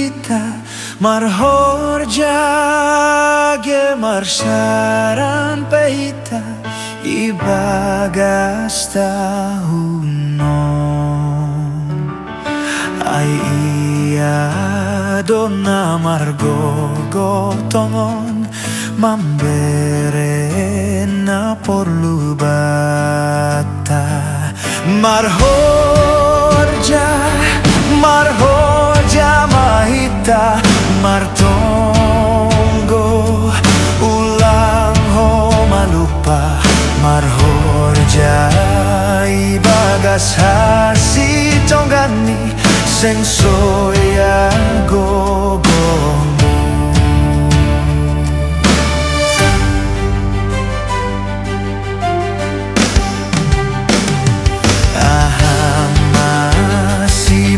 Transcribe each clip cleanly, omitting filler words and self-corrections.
mahita marhorja ge marsyaran pehita ibagas tahunon ai iya dona margo gotongon mambere na porlu bata marhorja mahita martonggo ulang ho malupa marhorja ibagas hasi tonggani seng soya gogomu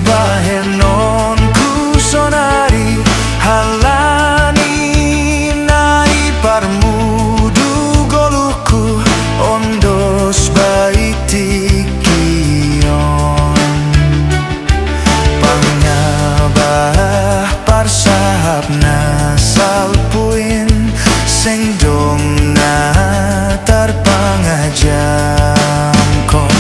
bahenon ku sonari halani nai parmudu goluku ondos baitikion pangabah parsahap nasalpuin seng dong na tarpangajamkon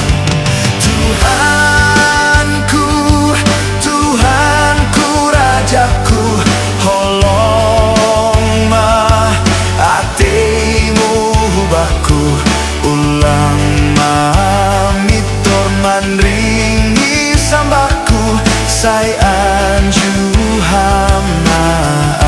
ringi sambaku say anju hamnaan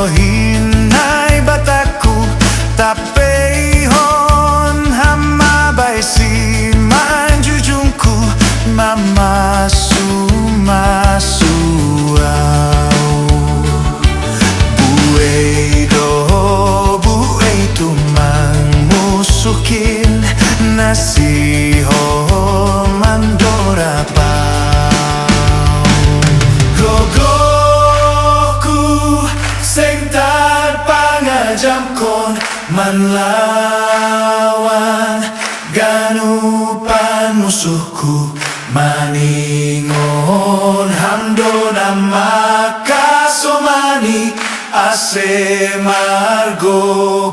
hinay bataku tapehon hamabai si manjujungku mamasu buey tumang musukin nasiho mandora seng tarpangajamkon manlawan ganupan musuhku maningon hamdona makasomani ase margogoa.